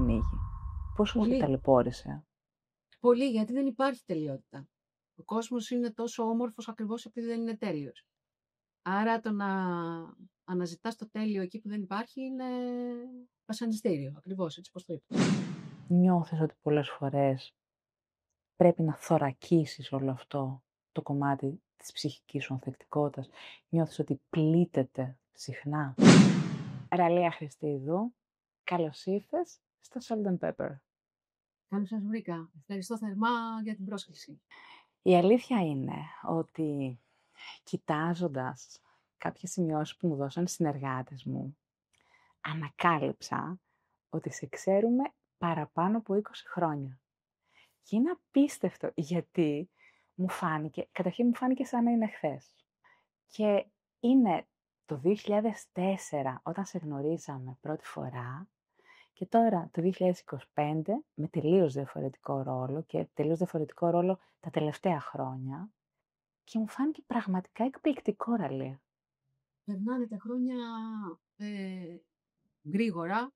κυνήγι. Πόσο σε Πολύ. ταλαιπώρησε? Πολύ, γιατί δεν υπάρχει τελειότητα. Ο κόσμος είναι τόσο όμορφος ακριβώς επειδή δεν είναι τέλειος. Άρα το να αναζητάς το τέλειο εκεί που δεν υπάρχει είναι βασανιστήριο, ακριβώς έτσι πως το είπες. Νιώθεις ότι πολλές φορές πρέπει να θωρακίσεις όλο αυτό το κομμάτι της ψυχικής σου ανθεκτικότητας? Νιώθεις ότι πλήττεται συχνά? Ραλία Χριστίδου, καλώς ήρθες στο Salt and Pepper. Καλώς σας βρήκα. Ευχαριστώ θερμά για την πρόσκληση. Η αλήθεια είναι ότι κοιτάζοντας κάποιες σημειώσεις που μου δώσαν οι συνεργάτες μου, ανακάλυψα ότι σε ξέρουμε παραπάνω από 20 χρόνια. Και είναι απίστευτο, γιατί καταρχήν μου φάνηκε σαν να είναι χθες. Και είναι το 2004 όταν σε γνωρίσαμε πρώτη φορά και τώρα το 2025 με τελείως διαφορετικό ρόλο και τελείως διαφορετικό ρόλο τα τελευταία χρόνια και μου φάνηκε πραγματικά εκπληκτικό, Ραλία. Περνάνε τα χρόνια γρήγορα.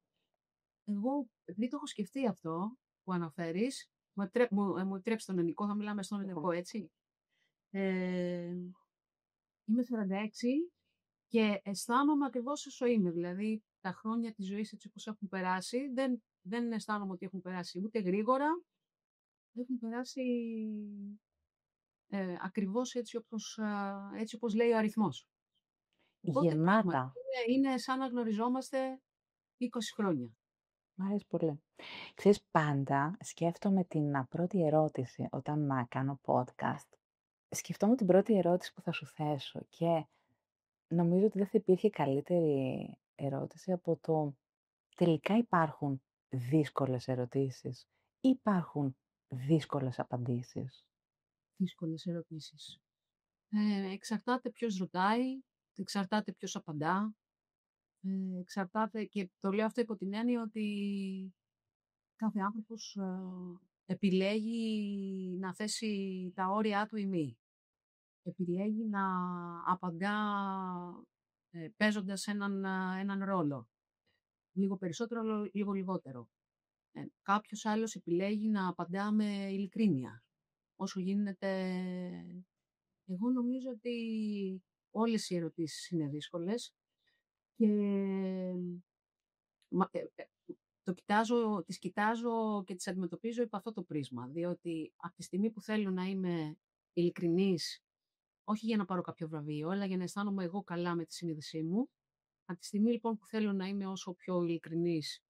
Εγώ, επειδή το έχω σκεφτεί αυτό που αναφέρεις, μου επιτρέψει τον ελληνικό, θα μιλάμε στον ελληνικό, έτσι. Είμαι 46 και αισθάνομαι ακριβώς όσο είμαι. Δηλαδή, τα χρόνια της ζωής έτσι όπως έχουν περάσει, δεν αισθάνομαι ότι έχουν περάσει ούτε γρήγορα, έχουν περάσει ακριβώς έτσι όπως λέει ο αριθμός. Οπότε πράγματι Γεμάτα. είναι σαν να γνωριζόμαστε 20 χρόνια. Μ' αρέσει πολύ. Ξέρεις, πάντα σκέφτομαι την πρώτη ερώτηση όταν κάνω podcast. Σκεφτόμουν την πρώτη ερώτηση που θα σου θέσω και νομίζω ότι δεν θα υπήρχε καλύτερη ερώτηση από το τελικά υπάρχουν δύσκολες ερωτήσεις ή υπάρχουν δύσκολες απαντήσεις? Δύσκολες ερωτήσεις. Εξαρτάται ποιος ρωτάει, εξαρτάται ποιος απαντά, εξαρτάται, και το λέω αυτό υπό την έννοια ότι κάθε άνθρωπος επιλέγει να θέσει τα όρια του ή μη. Επιλέγει να απαντά παίζοντας έναν ρόλο. Λίγο περισσότερο, λίγο λιγότερο. Κάποιος άλλος επιλέγει να απαντά με ειλικρίνεια. Όσο γίνεται. Εγώ νομίζω ότι όλες οι ερωτήσεις είναι δύσκολες και τις κοιτάζω και τις αντιμετωπίζω υπό αυτό το πρίσμα. Διότι από τη στιγμή που θέλω να είμαι ειλικρινής, όχι για να πάρω κάποιο βραβείο, αλλά για να αισθάνομαι εγώ καλά με τη συνείδησή μου, από τη στιγμή λοιπόν που θέλω να είμαι όσο πιο ειλικρινής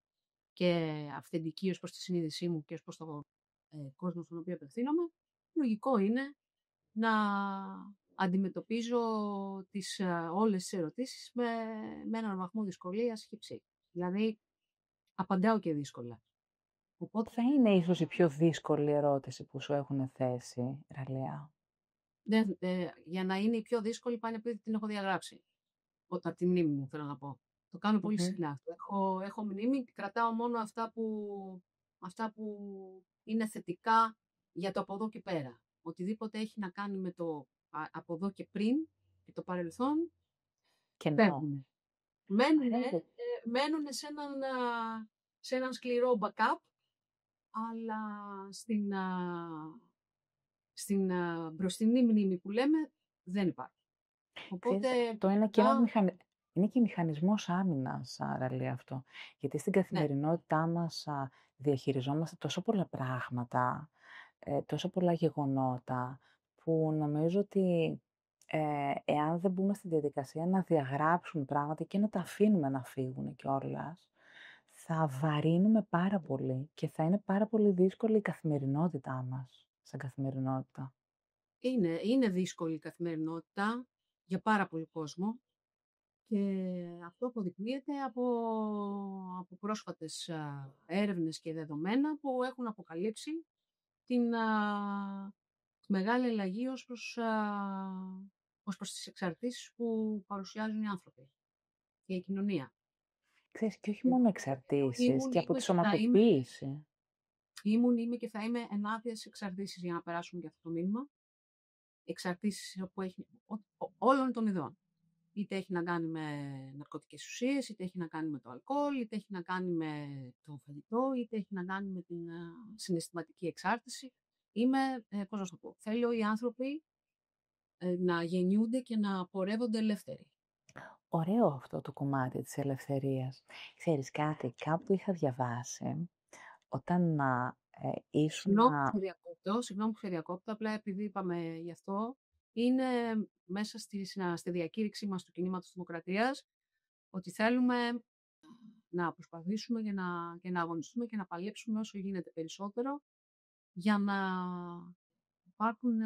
και αυθεντική ως προς τη συνείδησή μου και ως προς τον κόσμο στον οποίο απευθύνομαι, λογικό είναι να αντιμετωπίζω όλες τις ερωτήσεις με έναν βαθμό δυσκολίας χυψή. Δηλαδή, απαντάω και δύσκολα. Οπότε, Θα είναι ίσως η πιο δύσκολη ερώτηση που σου έχουν θέσει, Ραλία. για να είναι η πιο δύσκολη πάνε επειδή την έχω διαγράψει. Από τη μνήμη μου, θέλω να πω. Το κάνω πολύ συχνά αυτό. Έχω μνήμη και κρατάω μόνο αυτά που είναι θετικά για το από εδώ και πέρα. Οτιδήποτε έχει να κάνει με το από εδώ και πριν και το παρελθόν, φεύγουν. Μένουν σε έναν σκληρό backup, αλλά στην μπροστινή μνήμη που λέμε δεν υπάρχει. Οπότε το είναι και μηχανισμός άμυνας, Ραλία, αυτό. Γιατί στην καθημερινότητά μας διαχειριζόμαστε τόσο πολλά πράγματα, τόσο πολλά γεγονότα, που νομίζω ότι εάν δεν μπούμε στη διαδικασία να διαγράψουμε πράγματα και να τα αφήνουμε να φύγουν κιόλας, θα βαρύνουμε πάρα πολύ και θα είναι πάρα πολύ δύσκολη η καθημερινότητά μας, σαν καθημερινότητα. Είναι δύσκολη η καθημερινότητα για πάρα πολύ κόσμο και αυτό αποδεικνύεται από πρόσφατες έρευνες και δεδομένα που έχουν αποκαλύψει την μεγάλη αλλαγή ως προς τις εξαρτήσεις που παρουσιάζουν οι άνθρωποι και η κοινωνία. Ξέρεις, και όχι μόνο εξαρτήσεις, και από τη σωματοποίηση. Είμαι και θα είμαι ενάντια σε εξαρτήσεις, για να περάσουμε για αυτό το μήνυμα. Εξαρτήσεις που έχει όλων των ειδών. είτε έχει να κάνει με ναρκωτικές ουσίες, είτε έχει να κάνει με το αλκοόλ, είτε έχει να κάνει με το φαγητό, είτε έχει να κάνει με την συναισθηματική εξάρτηση. Πώς να σου το πω, θέλω οι άνθρωποι να γεννιούνται και να πορεύονται ελεύθεροι. Ωραίο αυτό το κομμάτι της ελευθερίας. Ξέρεις κάτι, κάπου είχα διαβάσει, όταν ήσουν... Συγγνώμη που σε διακόπτω, απλά επειδή είπαμε γι' αυτό, είναι μέσα στη διακήρυξή μας του Κινήματος Δημοκρατίας ότι θέλουμε να προσπαθήσουμε και να αγωνιστούμε και να παλέψουμε όσο γίνεται περισσότερο για να υπάρχουν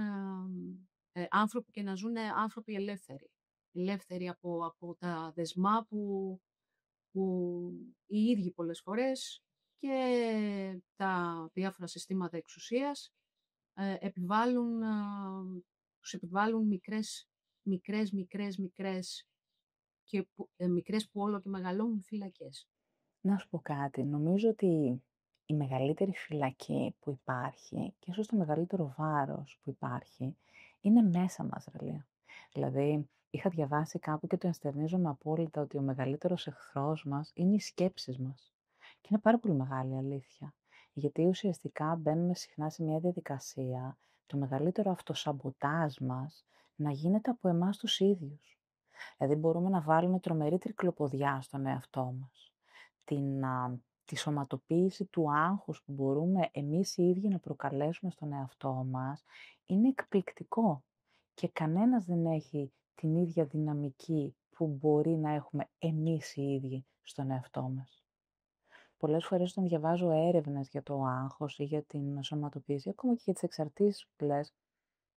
άνθρωποι και να ζουν άνθρωποι ελεύθεροι. Ελεύθεροι από τα δεσμά που οι ίδιοι πολλές φορές και τα διάφορα συστήματα εξουσίας τους επιβάλλουν μικρές και μικρές που όλο και μεγαλώνουν φυλακές. Να σου πω κάτι, νομίζω ότι η μεγαλύτερη φυλακή που υπάρχει και ίσως το μεγαλύτερο βάρος που υπάρχει είναι μέσα μας, Ρελία. Δηλαδή, είχα διαβάσει κάπου και το ενστερνίζομαι απόλυτα ότι ο μεγαλύτερος εχθρός μας είναι οι σκέψεις μας. Και είναι πάρα πολύ μεγάλη αλήθεια. Γιατί ουσιαστικά μπαίνουμε συχνά σε μια διαδικασία το μεγαλύτερο αυτοσαμποτάζ μας να γίνεται από εμάς τους ίδιους. Δηλαδή μπορούμε να βάλουμε τρομερή τρικλοποδιά στον εαυτό μας. Τη σωματοποίηση του άγχους που μπορούμε εμείς οι ίδιοι να προκαλέσουμε στον εαυτό μας είναι εκπληκτικό και κανένας δεν έχει την ίδια δυναμική που μπορεί να έχουμε εμείς οι ίδιοι στον εαυτό μας. Πολλές φορές όταν διαβάζω έρευνες για το άγχος ή για την σωματοποίηση, ακόμα και για τις εξαρτήσεις που λες,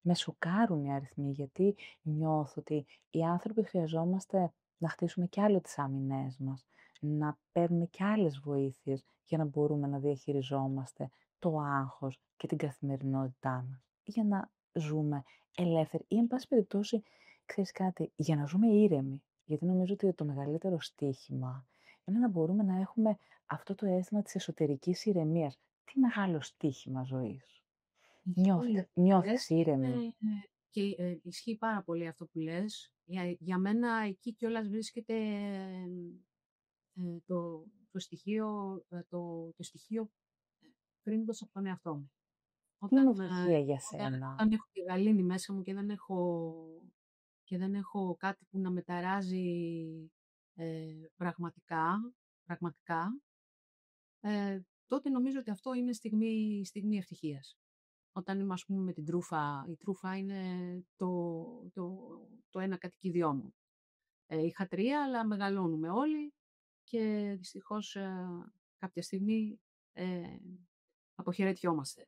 με σοκάρουν οι αριθμοί, γιατί νιώθω ότι οι άνθρωποι χρειαζόμαστε να χτίσουμε κι άλλο τις άμυνές μας, να παίρνουμε κι άλλες βοήθειες για να μπορούμε να διαχειριζόμαστε το άγχος και την καθημερινότητά μας, για να ζούμε ελεύθεροι ή, εν πάση περιπτώσει, ξέρεις κάτι, για να ζούμε ήρεμοι. Γιατί νομίζω ότι το μεγαλύτερο στοίχημα είναι να μπορούμε να έχουμε αυτό το αίσθημα της εσωτερικής ηρεμίας. Τι μεγάλο στοίχημα ζωής. Νιώθεις ήρεμη. Και ισχύει πάρα πολύ αυτό που λες. Για μένα εκεί κιόλας βρίσκεται το στοιχείο, το στοιχείο κρίνοντας από τον εαυτό μου. Τι είναι Όταν, ευτυχία για σένα? όταν έχω τη γαλήνη μέσα μου και δεν έχω κάτι που να με ταράζει πραγματικά, τότε νομίζω ότι αυτό είναι στιγμή ευτυχίας. Όταν είμαι, ας πούμε, με την τρούφα, η τρούφα είναι το ένα κατοικίδιό μου. Είχα 3, αλλά μεγαλώνουμε όλοι και δυστυχώς κάποια στιγμή αποχαιρετιόμαστε.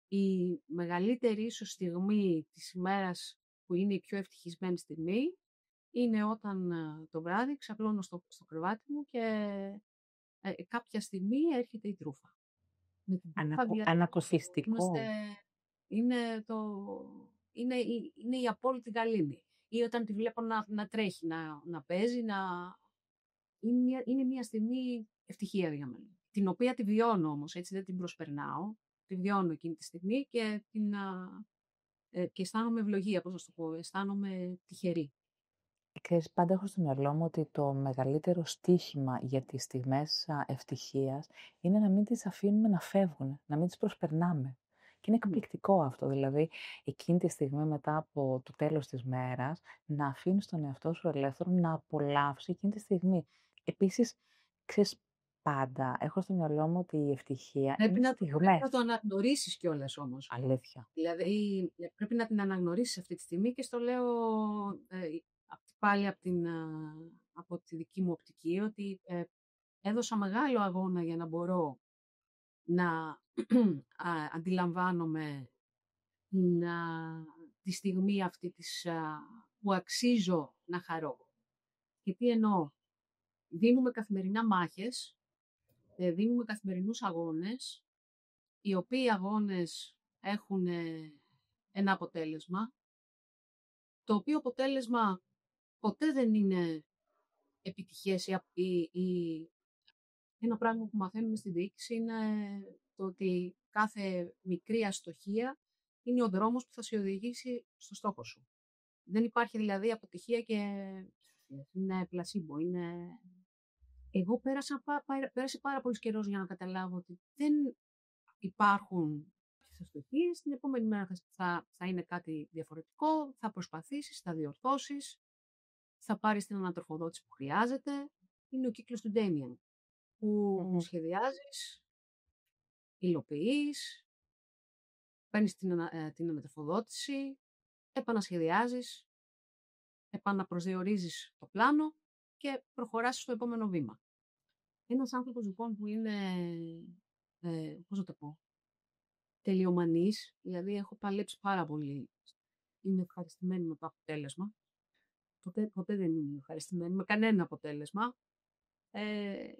Η μεγαλύτερη ίσως στιγμή της ημέρας που είναι η πιο ευτυχισμένη στιγμή είναι όταν το βράδυ ξαπλώνω στο κρεβάτι μου και κάποια στιγμή έρχεται η τρούφα. Με την τρούφα Ανακουφιστικό. είναι η απόλυτη γαλήνη. Ή όταν τη βλέπω να τρέχει, να παίζει, είναι μια στιγμή ευτυχία για μένα. Την οποία τη βιώνω όμως, έτσι δεν την προσπερνάω. Τη βιώνω εκείνη τη στιγμή και αισθάνομαι ευλογία, πώς να σου το πω, αισθάνομαι τυχερή. Ξέρεις, πάντα έχω στο μυαλό μου ότι το μεγαλύτερο στοίχημα για τις στιγμές ευτυχίας είναι να μην τις αφήνουμε να φεύγουν, να μην τις προσπερνάμε. Και είναι εκπληκτικό αυτό, δηλαδή εκείνη τη στιγμή μετά από το τέλος της μέρας να αφήνεις τον εαυτό σου ελεύθερο να απολαύσει εκείνη τη στιγμή. Επίσης, ξέρεις, πάντα έχω στο μυαλό μου ότι η ευτυχία είναι στιγμές. Πρέπει να το αναγνωρίσεις κιόλας όμως. Αλήθεια. Δηλαδή πρέπει να την αναγνωρίσεις αυτή τη στιγμή και στο λέω πάλι από τη δική μου οπτική, ότι έδωσα μεγάλο αγώνα για να μπορώ να αντιλαμβάνομαι τη στιγμή αυτή που αξίζω να χαρώ. Και τι εννοώ? Δίνουμε καθημερινά μάχες, δίνουμε καθημερινούς αγώνες, οι οποίοι αγώνες έχουν ένα αποτέλεσμα, το οποίο αποτέλεσμα ποτέ δεν είναι επιτυχές ή ένα πράγμα που μαθαίνουμε στην διοίκηση είναι το ότι κάθε μικρή αστοχία είναι ο δρόμος που θα σε οδηγήσει στο στόχο σου. Δεν υπάρχει δηλαδή αποτυχία και είναι πλασίμπο. Εγώ πέρασε πάρα πολύ καιρό για να καταλάβω ότι δεν υπάρχουν αστοχίες. Την επόμενη μέρα θα είναι κάτι διαφορετικό, θα προσπαθήσεις, θα διορθώσεις, θα πάρεις την ανατροφοδότηση που χρειάζεται. Είναι ο κύκλος του Ντέμιαν, που σχεδιάζεις, υλοποιείς, παίρνεις την ανατροφοδότηση, επανασχεδιάζεις, επαναπροσδιορίζεις το πλάνο και προχωράς στο επόμενο βήμα. Ένας άνθρωπος λοιπόν που είναι, πώς να το πω, τελειομανής, δηλαδή έχω παλέψει πάρα πολύ, είμαι ευχαριστημένη με το αποτέλεσμα. Ποτέ δεν είμαι ευχαριστημένη με κανένα αποτέλεσμα.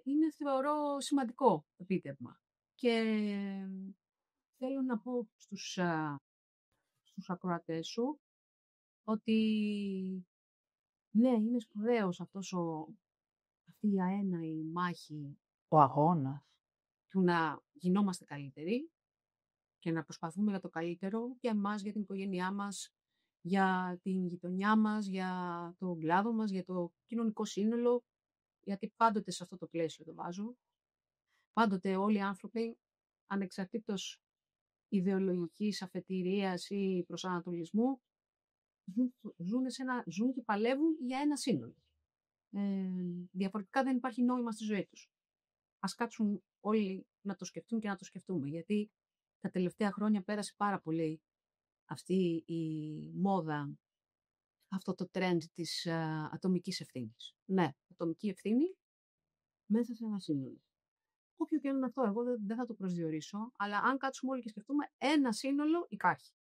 Είναι, θεωρώ, σημαντικό επίτευγμα. Και θέλω να πω στους ακροατές σου ότι ναι, είναι σπουδαίος αυτή η αέναη μάχη, Ο αγώνας. του να γινόμαστε καλύτεροι και να προσπαθούμε για το καλύτερο για εμάς, για την οικογένειά μας, για την γειτονιά μας, για τον κλάδο μας, για το κοινωνικό σύνολο, γιατί πάντοτε σε αυτό το πλαίσιο το βάζω. Πάντοτε όλοι οι άνθρωποι, ανεξαρτήτως ιδεολογικής αφετηρίας ή προσανατολισμού, ζουν και παλεύουν για ένα σύνολο. Διαφορετικά δεν υπάρχει νόημα στη ζωή τους. Ας κάτσουν όλοι να το σκεφτούν και να το σκεφτούμε, γιατί τα τελευταία χρόνια πέρασε πάρα πολύ αυτή η μόδα, αυτό το trend της ατομικής ευθύνης. Ναι, ατομική ευθύνη μέσα σε ένα σύνολο. Όποιο και αν είναι αυτό, εγώ δεν θα το προσδιορίσω, αλλά αν κάτσουμε όλοι και σκεφτούμε, ένα σύνολο υπάρχει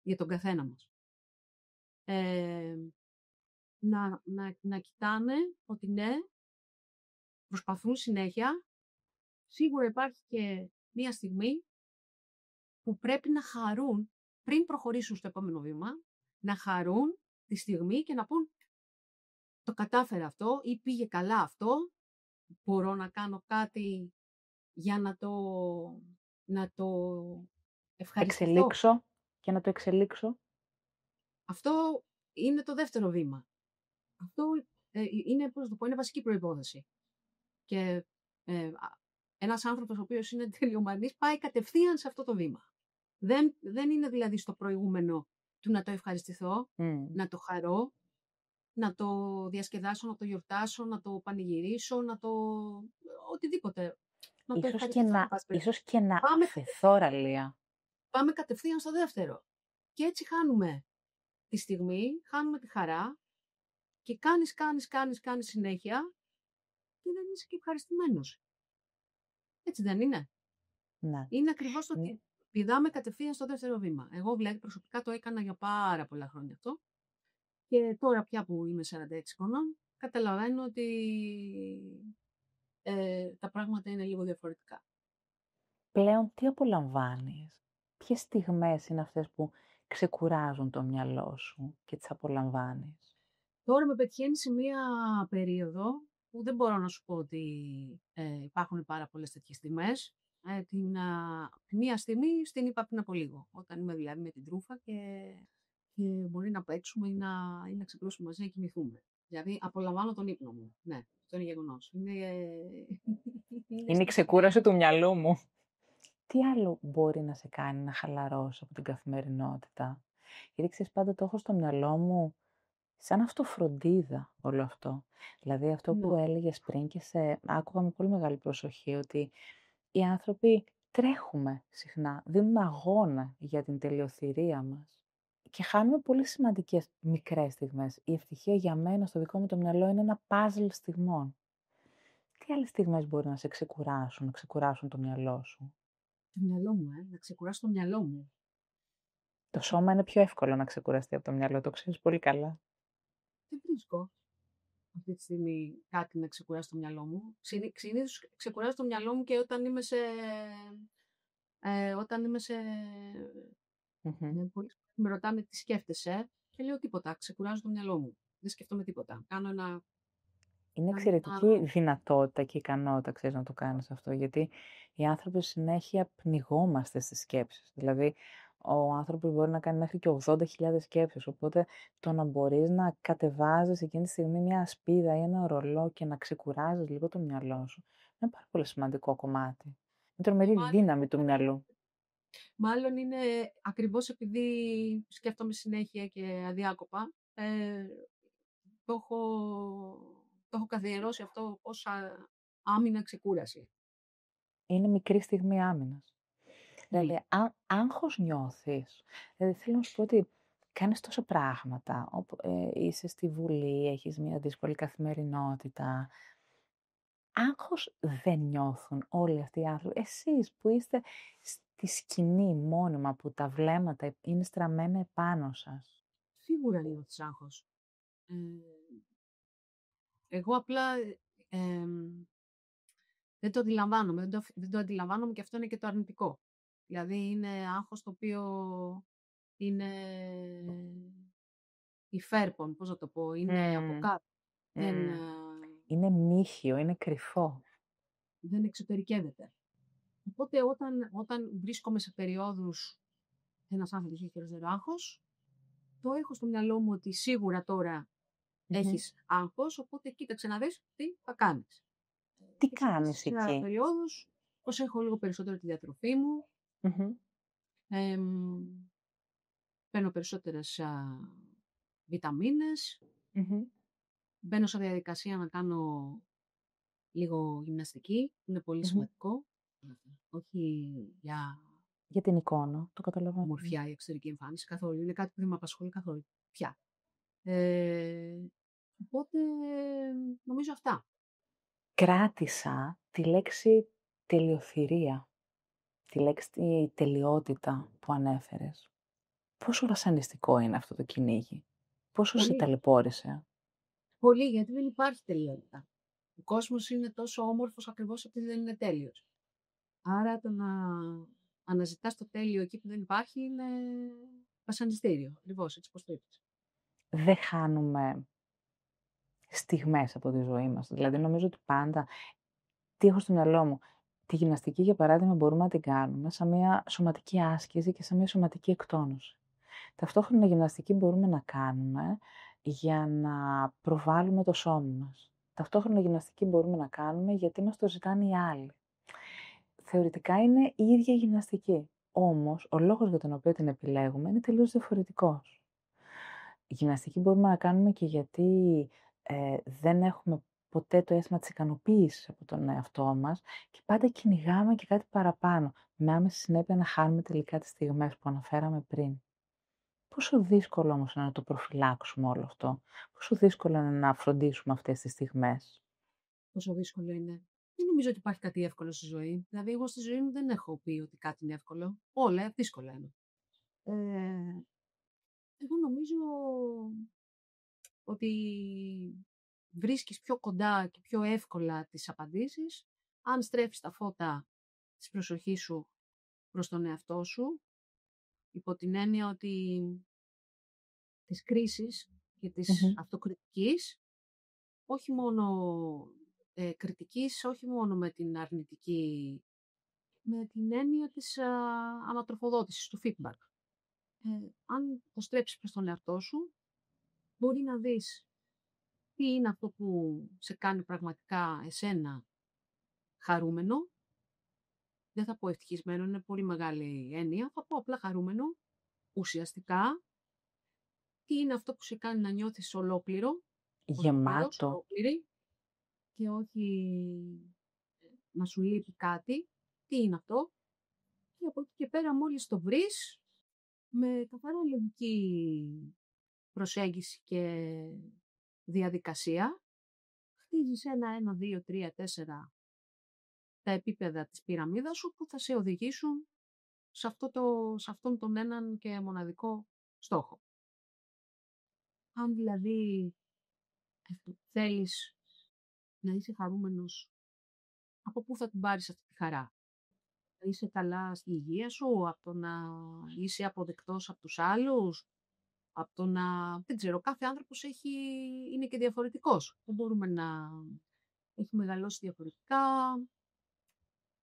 για τον καθένα μας. Να κοιτάνε ότι ναι, προσπαθούν συνέχεια. Σίγουρα υπάρχει και μία στιγμή που πρέπει να χαρούν, πριν προχωρήσουν στο επόμενο βήμα, να χαρούν τη στιγμή και να πούν το κατάφερα αυτό ή πήγε καλά αυτό, μπορώ να κάνω κάτι για να το ευχαριστηθώ. Εξελίξω και να το εξελίξω. Αυτό είναι το δεύτερο βήμα. Αυτό είναι, πώς να το πω, είναι βασική προϋπόθεση. Και ένας άνθρωπος ο οποίος είναι τελειομανής πάει κατευθείαν σε αυτό το βήμα. Δεν είναι δηλαδή στο προηγούμενο του να το ευχαριστηθώ, να το χαρώ, να το διασκεδάσω, να το γιορτάσω, να το πανηγυρίσω, οτιδήποτε. Να το ευχαριστηθώ. Ίσως και να φεθώ ραλία. Πάμε κατευθείαν στο δεύτερο. Και έτσι χάνουμε τη στιγμή, χάνουμε τη χαρά και κάνεις συνέχεια και δεν είσαι και ευχαριστημένος. Έτσι δεν είναι? Ναι. Είναι ακριβώς το ότι πηδάμε κατευθείαν στο δεύτερο βήμα. Εγώ προσωπικά το έκανα για πάρα πολλά χρόνια αυτό και τώρα πια που είμαι 46 χρονών καταλαβαίνω ότι τα πράγματα είναι λίγο διαφορετικά. Πλέον τι απολαμβάνεις? Ποιες στιγμές είναι αυτές που ξεκουράζουν το μυαλό σου και τις απολαμβάνεις? Τώρα με πετυχαίνει σε μία περίοδο που δεν μπορώ να σου πω ότι υπάρχουν πάρα πολλές τέτοιες στιγμές. Μία στιγμή στην είπα πριν από λίγο, όταν είμαι δηλαδή με την τρούφα και μπορεί να παίξουμε ή να ξυπνήσουμε μαζί να κοιμηθούμε. Δηλαδή απολαμβάνω τον ύπνο μου. Ναι, αυτό είναι γεγονός. Είναι η ξεκούραση του μυαλού μου. Τι άλλο μπορεί να σε κάνει να χαλαρώσει από την καθημερινότητα? Γιατί ξέρεις, πάντα το έχω στο μυαλό μου σαν αυτοφροντίδα όλο αυτό. Δηλαδή αυτό που έλεγες πριν και σε άκουγα με πολύ μεγάλη προσοχή, ότι οι άνθρωποι τρέχουμε συχνά, δίνουμε αγώνα για την τελειοθυρία μας και χάνουμε πολύ σημαντικές μικρές στιγμές. Η ευτυχία για μένα στο δικό μου το μυαλό είναι ένα παζλ στιγμών. Τι άλλες στιγμές μπορεί να σε ξεκουράσουν, να ξεκουράσουν το μυαλό σου? Το μυαλό μου, να ξεκουράσω το μυαλό μου. Το σώμα είναι πιο εύκολο να ξεκουραστεί από το μυαλό, το ξέρεις πολύ καλά. Δεν βρίσκω αυτή τη στιγμή κάτι να ξεκουράσει το μυαλό μου. Συνήθως ξεκουράζει το μυαλό μου και όταν είμαι σε πολλοί με ρωτάνε τι σκέφτεσαι και λέω τίποτα, ξεκουράζω το μυαλό μου. Δεν σκεφτόμαι τίποτα. Είναι εξαιρετική δυνατότητα και ικανότητα, ξέρεις, να το κάνεις αυτό, γιατί οι άνθρωποι συνέχεια πνιγόμαστε στις σκέψεις. Δηλαδή, ο άνθρωπος μπορεί να κάνει μέχρι και 80.000 σκέψεις, οπότε το να μπορείς να κατεβάζεις εκείνη τη στιγμή μια ασπίδα ή ένα ορολό και να ξεκουράζεις λίγο το μυαλό σου, είναι πάρα πολύ σημαντικό κομμάτι. Είναι τρομερή Μάλλον, δύναμη του μυαλού. μάλλον είναι ακριβώς επειδή σκέφτομαι συνέχεια και αδιάκοπα, το έχω, το έχω καθιερώσει αυτό ως άμυνα ξεκούραση. Είναι μικρή στιγμή άμυνας. Mm. Δηλαδή, άγχος νιώθεις. Δηλαδή, θέλω να σου πω ότι κάνεις τόσα πράγματα. Είσαι στη Βουλή, έχεις μια δύσκολη καθημερινότητα. Άγχος δεν νιώθουν όλοι αυτοί οι άνθρωποι. Εσείς που είστε στη σκηνή μόνιμα, που τα βλέμματα είναι στραμμένα επάνω σας. Σίγουρα νιώθεις άγχος. Ε, εγώ απλά δεν το αντιλαμβάνομαι, δεν το αντιλαμβάνομαι και αυτό είναι και το αρνητικό. Δηλαδή είναι άγχος το οποίο είναι υφέρπον, πώς να το πω, είναι από Μμμ. κάτω. Δεν, Είναι μύχιο, είναι κρυφό. δεν εξωτερικεύεται. Οπότε όταν βρίσκομαι σε περιόδους ένας άνθρωπος έχει χειροτερό άγχος, το έχω στο μυαλό μου ότι σίγουρα τώρα Μμμ. έχεις άγχος, οπότε κοίταξε να δεις τι θα κάνεις. Τι Και σε αυτές κάνεις τις εκεί? περιόδους προσέχω λίγο περισσότερο τη διατροφή μου, Μμμ. παίρνω περισσότερες βιταμίνες, Μμμ. μπαίνω σε διαδικασία να κάνω λίγο γυμναστική, που είναι πολύ Μμμ. σημαντικό, όχι για Για την εικόνα, το καταλαβαίνω. ομορφιά ή εξωτερική εμφάνιση καθόλου, είναι κάτι που δεν με απασχολεί καθόλου πια. Ε, οπότε νομίζω αυτά. Κράτησα τη λέξη τελειοθυρία, τη λέξη τελειότητα που ανέφερες. Πόσο βασανιστικό είναι αυτό το κυνήγι? Πόσο σε Πολύ, ταλαιπώρησε? πολύ, γιατί δεν υπάρχει τελειότητα. Ο κόσμος είναι τόσο όμορφος ακριβώς επειδή δεν είναι τέλειος. Άρα το να αναζητάς το τέλειο εκεί που δεν υπάρχει είναι βασανιστήριο. Ακριβώς, έτσι πως το είπες. Δεν χάνουμε στιγμές από τη ζωή μας. Δηλαδή νομίζω ότι πάντα, τι έχω στο μυαλό μου, τη γυμναστική για παράδειγμα μπορούμε να την κάνουμε σαν μια σωματική άσκηση και σαν μια σωματική εκτόνωση. Ταυτόχρονα γυμναστική μπορούμε να κάνουμε για να προβάλλουμε το σώμα μας. Ταυτόχρονα γυμναστική μπορούμε να κάνουμε γιατί μας το ζητάνε οι άλλοι. Θεωρητικά είναι η ίδια γυμναστική. Όμως, ο λόγος για τον οποίο την επιλέγουμε είναι τελείως διαφορετικός. Γυμναστική μπορούμε να κάνουμε και γιατί δεν έχουμε ποτέ το αίσθημα της ικανοποίησης από τον εαυτό μας και πάντα κυνηγάμε και κάτι παραπάνω, με άμεση συνέπεια να χάνουμε τελικά τις στιγμές που αναφέραμε πριν. Πόσο δύσκολο όμως είναι να το προφυλάξουμε όλο αυτό, πόσο δύσκολο είναι να φροντίσουμε αυτές τις στιγμές. Πόσο δύσκολο είναι. Δεν νομίζω ότι υπάρχει κάτι εύκολο στη ζωή. Δηλαδή, εγώ στη ζωή μου δεν έχω πει ότι κάτι είναι εύκολο. Όλα δύσκολα είναι. Ε, εγώ νομίζω ότι βρίσκεις πιο κοντά και πιο εύκολα τις απαντήσεις αν στρέφεις τα φώτα της προσοχής σου προς τον εαυτό σου, υπό την έννοια ότι της κρίσης και της Μμμ. αυτοκριτικής, όχι μόνο κριτικής, όχι μόνο με την αρνητική, με την έννοια της ανατροφοδότησης, του feedback. Αν το στρέψεις προς τον εαυτό σου, μπορεί να δεις τι είναι αυτό που σε κάνει πραγματικά εσένα χαρούμενο. Δεν θα πω ευτυχισμένο, είναι πολύ μεγάλη έννοια. Θα πω απλά χαρούμενο, ουσιαστικά. Τι είναι αυτό που σε κάνει να νιώθεις ολόκληρο, ολοκληρός, Γεμάτο. ολόκληρη, και όχι να σου λείπει κάτι. Τι είναι αυτό? Και από εκεί και πέρα μόλις το βρεις, με καθαρά λογική προσέγγιση και διαδικασία, χτίζεις ένα, δύο, τρία, τέσσερα τα επίπεδα της πυραμίδας σου που θα σε οδηγήσουν σε αυτόν τον έναν και μοναδικό στόχο. Αν δηλαδή θέλεις να είσαι χαρούμενος, από πού θα την πάρεις αυτή τη χαρά? Θα είσαι καλά στη υγεία σου, από το να είσαι αποδεκτός από τους άλλους, από το να... Δεν ξέρω, κάθε άνθρωπος είναι και διαφορετικός. Δεν μπορούμε να... Έχει μεγαλώσει διαφορετικά,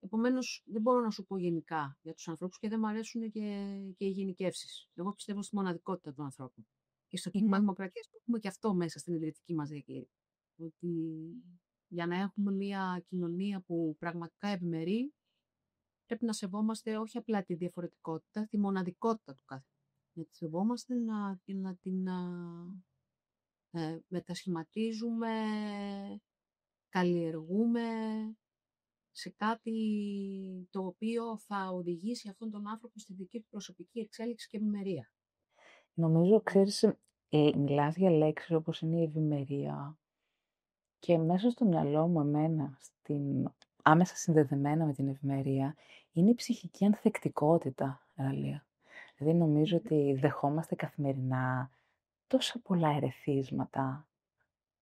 Επομένως, δεν μπορώ να σου πω γενικά για τους ανθρώπους και δεν μου αρέσουν και οι γενικεύσεις. Εγώ πιστεύω στη μοναδικότητα του ανθρώπου. Και στο κίνημα δημοκρατίας το έχουμε και αυτό μέσα στην ιδρυτική μας διακήρυξη. Ότι για να έχουμε μια κοινωνία που πραγματικά ευημερεί, πρέπει να σεβόμαστε όχι απλά τη διαφορετικότητα, τη μοναδικότητα του κάθε. Να τη σεβόμαστε, να την μετασχηματίζουμε, καλλιεργούμε σε κάτι το οποίο θα οδηγήσει αυτόν τον άνθρωπο στη δική του προσωπική εξέλιξη και ευημερία. Νομίζω, ξέρεις, μιλάς για λέξεις όπως είναι η ευημερία και μέσα στο μυαλό μου εμένα, άμεσα συνδεδεμένα με την ευημερία, είναι η ψυχική ανθεκτικότητα, Ραλία. Δηλαδή νομίζω ότι δεχόμαστε καθημερινά τόσα πολλά ερεθίσματα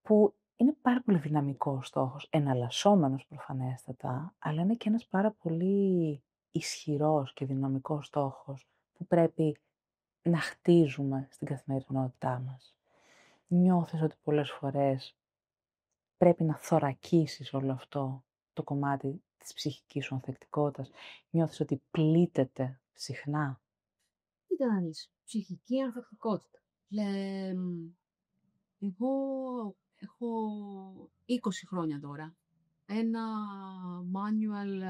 που είναι πάρα πολύ δυναμικός στόχος, εναλλασσόμενος προφανέστατα, αλλά είναι και ένας πάρα πολύ ισχυρός και δυναμικός στόχος που πρέπει να χτίζουμε στην καθημερινότητά μας. Νιώθεις ότι πολλές φορές πρέπει να θωρακίσεις όλο αυτό το κομμάτι της ψυχικής σου ανθεκτικότητας. Νιώθεις ότι πλήττεται συχνά. Κοίτα να δεις, ψυχική ανθεκτικότητα. Εγώ έχω 20 χρόνια τώρα ένα manual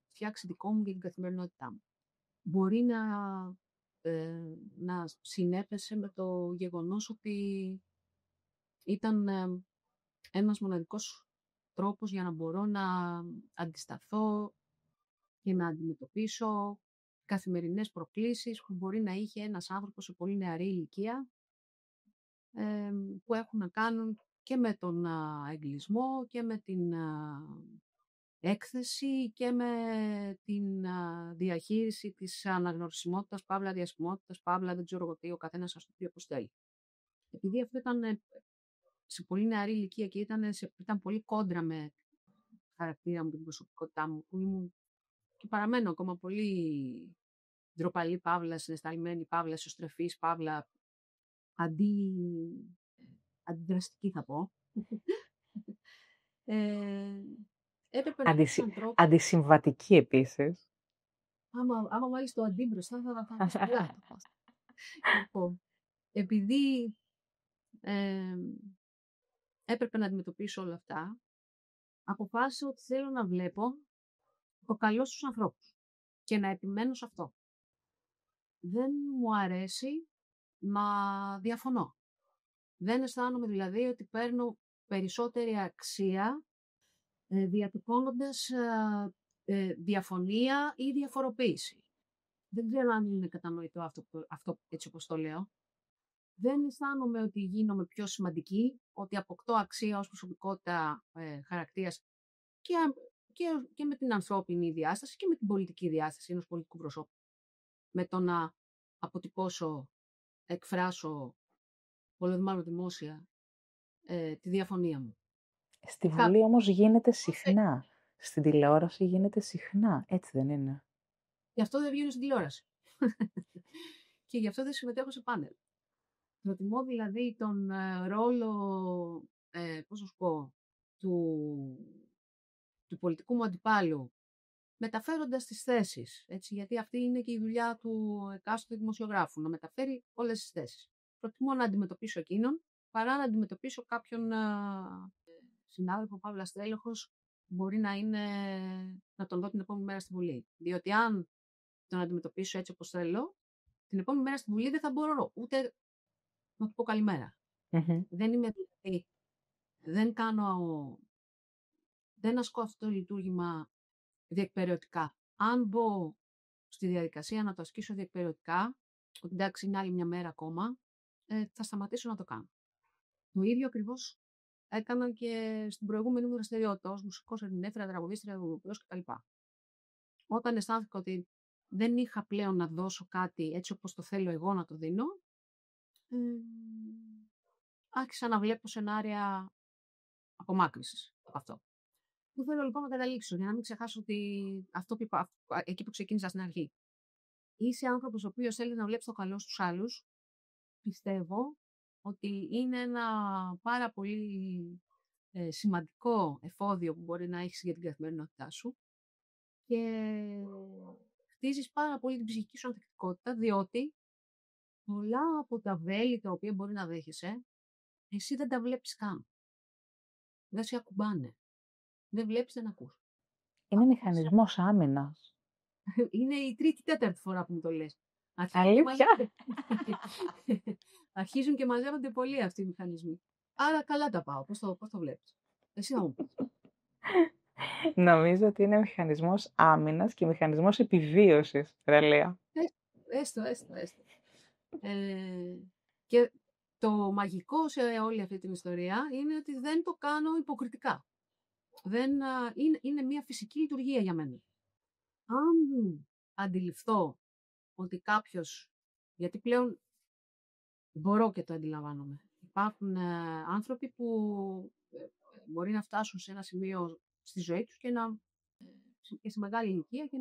φτιάξει δικό μου για την καθημερινότητά μου. Μπορεί να συνέπεσε με το γεγονός ότι ήταν ένας μοναδικός τρόπος για να μπορώ να αντισταθώ και να αντιμετωπίσω καθημερινές προκλήσεις που μπορεί να είχε ένας άνθρωπος σε πολύ νεαρή ηλικία, που έχουν να κάνουν και με τον εγκλισμό και με την έκθεση και με την διαχείριση της αναγνωρισιμότητας, παύλα διασημότητας, παύλα δεν ξέρω εγώ τι, ο καθένας ας το πει όπως θέλει. Επειδή αυτό ήταν σε πολύ νεαρή ηλικία και ήταν πολύ κόντρα με χαρακτήρα μου, την προσωπικότητά μου, που ήμουν και παραμένω ακόμα πολύ ντροπαλή παύλα, συναισθαλμένη παύλα, εσωστρεφής παύλα, αντιδραστική θα πω. Έπρεπε να βρεις έναν τρόπο. Αντισυμβατική επίσης. Άμα βάλεις το αντί μπροστά θα σπουδά. Λοιπόν, επειδή έπρεπε να αντιμετωπίσω όλα αυτά, αποφάσισα ότι θέλω να βλέπω το καλό στους ανθρώπους και να επιμένω σε αυτό. Δεν μου αρέσει να διαφωνώ. Δεν αισθάνομαι δηλαδή ότι παίρνω περισσότερη αξία διατυπώνοντας διαφωνία ή διαφοροποίηση. Δεν ξέρω αν είναι κατανοητό αυτό έτσι όπως το λέω. Δεν αισθάνομαι ότι γίνομαι πιο σημαντική, ότι αποκτώ αξία ως προσωπικότητα χαρακτήρας και με την ανθρώπινη διάσταση και με την πολιτική διάσταση ενός πολιτικού προσώπου. Με το να αποτυπώσω, εκφράσω, πολύ μάλλον δημόσια, τη διαφωνία μου. Στη Βουλή όμως γίνεται συχνά. Στην τηλεόραση γίνεται συχνά. Έτσι δεν είναι? Γι' αυτό δεν βγαίνω στην τηλεόραση. Και γι' αυτό δεν συμμετέχω σε πάνελ. Προτιμώ δηλαδή τον ρόλο, πώς να σου πω, του πολιτικού μου αντιπάλου, μεταφέροντας τις θέσεις, έτσι, γιατί αυτή είναι και η δουλειά του εκάστοτε δημοσιογράφου, να μεταφέρει όλες τις θέσεις. Προτιμώ να αντιμετωπίσω εκείνον, παρά να αντιμετωπίσω κάποιον συνάδελφο, παύλα στέλεχος, μπορεί να τον δω την επόμενη μέρα στη Βουλή. Διότι αν τον αντιμετωπίσω έτσι όπως θέλω, την επόμενη μέρα στη Βουλή δεν θα μπορώ ούτε να του πω καλημέρα. Δεν είμαι δηλαδή, δεν ασκώ αυτό το λειτουργήμα διεκπεραιωτικά. Αν μπω στη διαδικασία να το ασκήσω διεκπεραιωτικά, ότι εντάξει είναι άλλη μια μέρα ακόμα, θα σταματήσω να το κάνω. Το ίδιο ακριβώς έκανα και στην προηγούμενη μου δραστηριότητα ως μουσικός ερμηνεύτρια, τραγουδίστρια, δουλοποιός κτλ. Όταν αισθάνθηκα ότι δεν είχα πλέον να δώσω κάτι έτσι όπως το θέλω εγώ να το δίνω, άρχισα να βλέπω σενάρια απομάκρυνσης από αυτό. Πού θέλω λοιπόν να καταλήξω, για να μην ξεχάσω ότι εκεί που ξεκίνησα στην αρχή. Είσαι άνθρωπος ο οποίος θέλει να βλέπει το καλό στους άλλους. Πιστεύω ότι είναι ένα πάρα πολύ σημαντικό εφόδιο που μπορεί να έχεις για την καθημερινότητά σου. και χτίζεις πάρα πολύ την ψυχική σου ανθεκτικότητα, διότι πολλά από τα βέλη τα οποία μπορεί να δέχεσαι, εσύ δεν τα βλέπεις καν. Δεν σε ακουμπάνε. Δεν βλέπεις, δεν ακούς. Είναι μηχανισμός άμυνας. Είναι η τρίτη, τέταρτη φορά που μου το λες. Αλήθεια. Αρχίζουν και μαζεύονται πολύ αυτοί οι μηχανισμοί. Άρα καλά τα πάω. Πώς το βλέπεις? Εσύ θα μου πεις. Νομίζω ότι είναι μηχανισμός άμυνας και μηχανισμός επιβίωσης, Ρελία. Έστω. Και το μαγικό σε όλη αυτή την ιστορία είναι ότι δεν το κάνω υποκριτικά. Είναι μια φυσική λειτουργία για μένα. Αν αντιληφθώ ότι κάποιος, γιατί πλέον μπορώ και το αντιλαμβάνομαι, υπάρχουν άνθρωποι που μπορεί να φτάσουν σε ένα σημείο στη ζωή τους και σε μεγάλη ηλικία και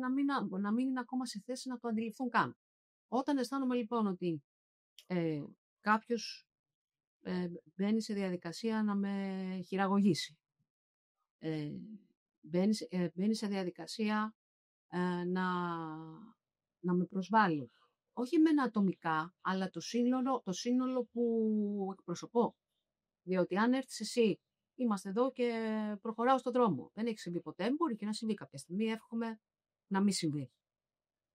να μην είναι ακόμα σε θέση να το αντιληφθούν καν. Όταν αισθάνομαι λοιπόν ότι κάποιος μπαίνει σε διαδικασία να με χειραγωγήσει, μπαίνει σε διαδικασία να με προσβάλλει. Όχι εμένα ατομικά, αλλά το σύνολο που εκπροσωπώ. Διότι αν έρθεις εσύ, είμαστε εδώ και προχωράω στον δρόμο. Δεν έχει συμβεί ποτέ, μπορεί και να συμβεί κάποια στιγμή, εύχομαι να μην συμβεί.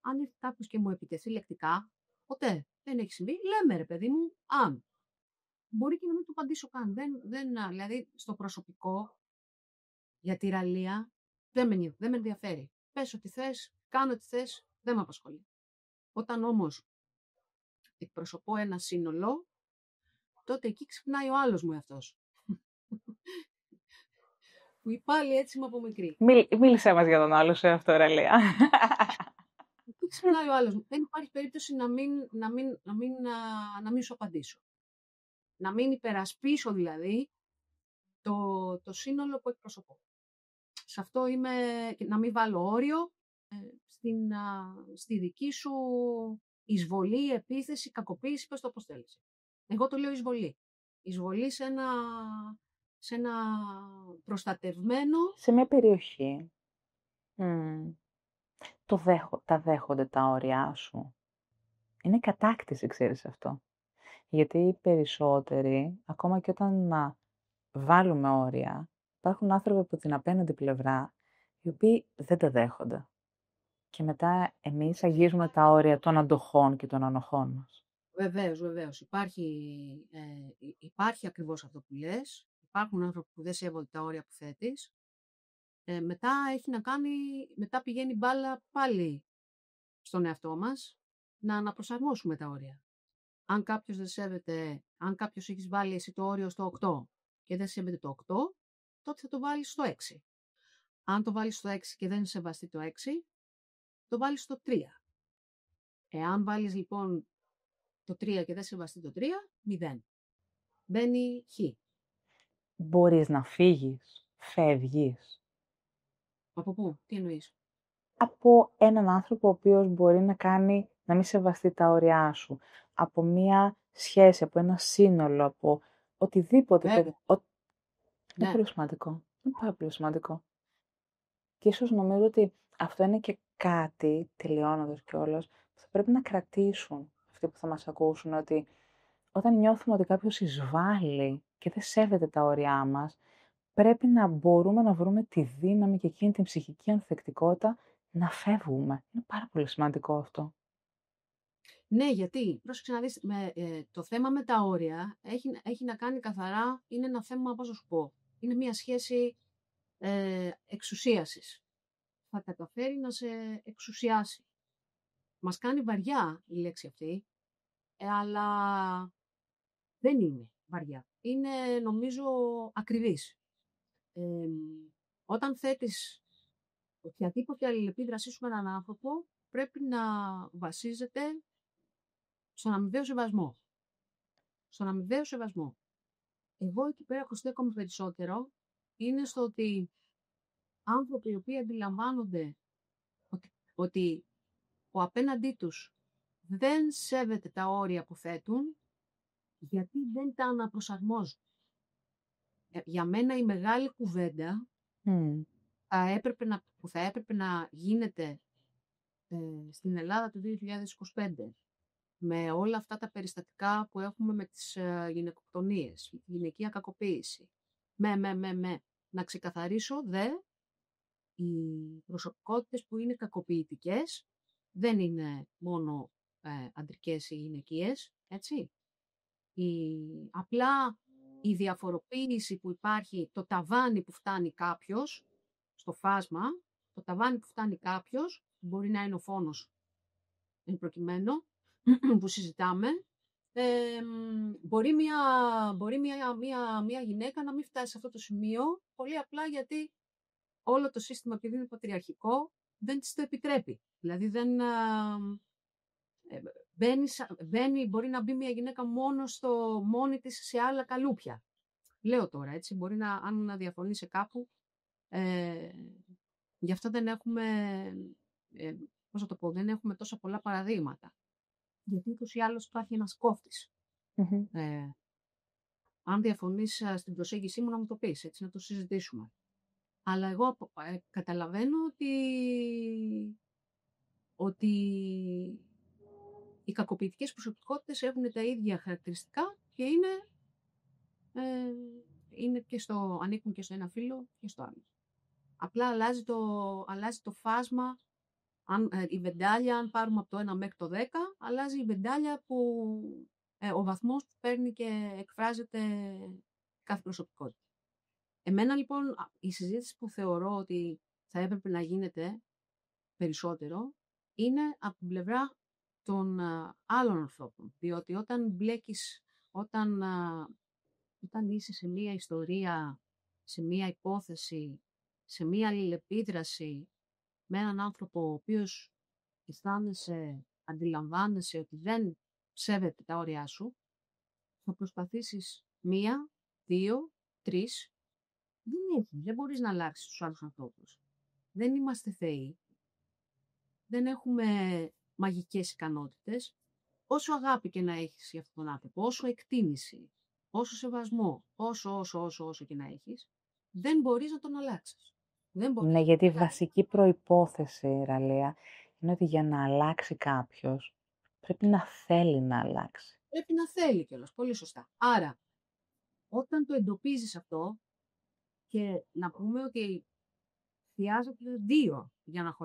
Αν έρθει κάποιος και μου επιτεθεί λεκτικά, ποτέ δεν έχει συμβεί, λέμε ρε παιδί μου, αν. Μπορεί και να μην του απαντήσω καν. Δηλαδή, στο προσωπικό, για τη ραλία, δεν με ενδιαφέρει. Πες ό,τι θες, κάνω ό,τι θες, δεν με απασχολεί. Όταν όμως εκπροσωπώ ένα σύνολο, τότε εκεί ξυπνάει ο άλλος μου εαυτός. Που πάλι έτσι είμαι από μικρή. Μίλησέ μας για τον άλλο σου αυτό, Ρελία. Εκεί ξυπνάει ο άλλος μου. Δεν υπάρχει περίπτωση να μην σου απαντήσω. Να μην υπερασπίσω δηλαδή το σύνολο που εκπροσωπώ. Σε αυτό να μην βάλω όριο στη δική σου εισβολή, επίθεση, κακοποίηση, πες το όπως θέλεις. Εγώ το λέω εισβολή. Εισβολή σε ένα προστατευμένο... Σε μια περιοχή. Τα δέχονται τα όρια σου. Είναι κατάκτηση, ξέρεις αυτό. Γιατί οι περισσότεροι, ακόμα και όταν να βάλουμε όρια, υπάρχουν άνθρωποι από την απέναντι πλευρά, οι οποίοι δεν τα δέχονται. Και μετά εμείς αγγίζουμε τα όρια των αντοχών και των ανοχών μας. Βεβαίως. Υπάρχει ακριβώς αυτό που λες. Υπάρχουν άνθρωποι που δεν σέβονται τα όρια που θέτεις. Μετά πηγαίνει μπάλα πάλι στον εαυτό μας να αναπροσαρμόσουμε τα όρια. Αν κάποιος έχεις βάλει εσύ το όριο στο 8 και δεν σέβεται το 8, τότε θα το βάλεις στο 6. Αν το βάλεις στο 6 και δεν σεβαστεί το 6, το βάλεις στο 3. Εάν βάλεις λοιπόν το 3 και δεν σεβαστεί το 3, 0. Μπαίνει χ. Μπορείς να φύγεις, φεύγεις. Από πού, τι εννοείς? Από έναν άνθρωπο ο οποίος μπορεί να μην σεβαστεί τα όρια σου. Από μία σχέση, από ένα σύνολο, από οτιδήποτε. Είναι πολύ σημαντικό. Είναι πάρα πολύ σημαντικό. Και ίσως νομίζω ότι αυτό είναι και κάτι, τελειώνοντας κιόλας, που θα πρέπει να κρατήσουν αυτοί που θα μας ακούσουν, ότι όταν νιώθουμε ότι κάποιος εισβάλλει και δεν σέβεται τα όρια μας, πρέπει να μπορούμε να βρούμε τη δύναμη και εκείνη την ψυχική ανθεκτικότητα να φεύγουμε. Είναι πάρα πολύ σημαντικό αυτό. Ναι, γιατί, πρόσεξε να δεις, το θέμα με τα όρια έχει να κάνει καθαρά, είναι ένα θέμα, πώς να σου πω, είναι μια σχέση εξουσίασης. Θα καταφέρει να σε εξουσιάσει. Μας κάνει βαριά η λέξη αυτή, αλλά δεν είναι βαριά. Είναι, νομίζω, ακριβής. Όταν θέτεις οποιαδήποτε αλληλεπίδρασή σου με έναν άνθρωπο, πρέπει να βασίζεται στον αμοιβαίο σεβασμό. Στον αμοιβαίο σεβασμό. Εγώ εκεί πέρα που στέκομαι περισσότερο είναι στο ότι άνθρωποι οι οποίοι αντιλαμβάνονται ότι ο απέναντί τους δεν σέβεται τα όρια που θέτουν, γιατί δεν τα αναπροσαρμόζουν. Για μένα η μεγάλη κουβέντα θα έπρεπε που θα έπρεπε να γίνεται στην Ελλάδα το 2025, με όλα αυτά τα περιστατικά που έχουμε με τις γυναικοκτονίες, τη γυναικεία κακοποίηση. Να ξεκαθαρίσω, οι προσωπικότητες που είναι κακοποιητικές δεν είναι μόνο αντρικές ή γυναικείες, έτσι. Απλά η διαφοροποίηση που υπάρχει, το ταβάνι που φτάνει κάποιος, στο φάσμα, το ταβάνι που φτάνει κάποιος, μπορεί να είναι ο φόνος εν προκειμένου, που συζητάμε, μπορεί μια γυναίκα να μην φτάσει σε αυτό το σημείο, πολύ απλά γιατί όλο το σύστημα, επειδή είναι πατριαρχικό, δεν της το επιτρέπει. Δηλαδή μπορεί να μπει μια γυναίκα μόνη της σε άλλα καλούπια. Λέω τώρα, έτσι, μπορεί αν διαφωνεί σε κάπου, γι' αυτό δεν έχουμε, πώς θα το πω, δεν έχουμε τόσα πολλά παραδείγματα. Γιατί ούτως ή άλλως υπάρχει ένας κόφτης. Αν διαφωνείς στην προσέγγιση μου, να μου το πεις, έτσι, να το συζητήσουμε. Αλλά εγώ καταλαβαίνω ότι οι κακοποιητικές προσωπικότητες έχουν τα ίδια χαρακτηριστικά και ανήκουν και στο ένα φύλο και στο άλλο. Απλά αλλάζει το φάσμα, η βεντάλια, αν πάρουμε από το 1 μέχρι το 10, αλλάζει η βεντάλια που ο βαθμός που παίρνει και εκφράζεται κάθε προσωπικότητα. Εμένα λοιπόν η συζήτηση που θεωρώ ότι θα έπρεπε να γίνεται περισσότερο είναι από την πλευρά των άλλων ανθρώπων. Διότι όταν είσαι σε μία ιστορία, σε μία υπόθεση, σε μία αλληλεπίδραση με έναν άνθρωπο ο οποίος αντιλαμβάνεσαι ότι δεν σέβεται τα όρια σου, θα προσπαθήσεις 1, 2, 3. Δεν μπορείς να αλλάξεις τους άλλους ανθρώπους. Δεν είμαστε θεοί. Δεν έχουμε μαγικές ικανότητες. Όσο αγάπη και να έχεις για αυτόν τον άνθρωπο, όσο εκτίμηση, όσο σεβασμό, όσο και να έχεις, δεν μπορείς να τον αλλάξεις. Ναι, γιατί η βασική προϋπόθεση, Ραλία, είναι ότι για να αλλάξει κάποιος, πρέπει να θέλει να αλλάξει. Πρέπει να θέλει κιόλας, πολύ σωστά. Άρα, όταν το εντοπίζεις αυτό, και να πούμε ότι χρειάζεται 2 για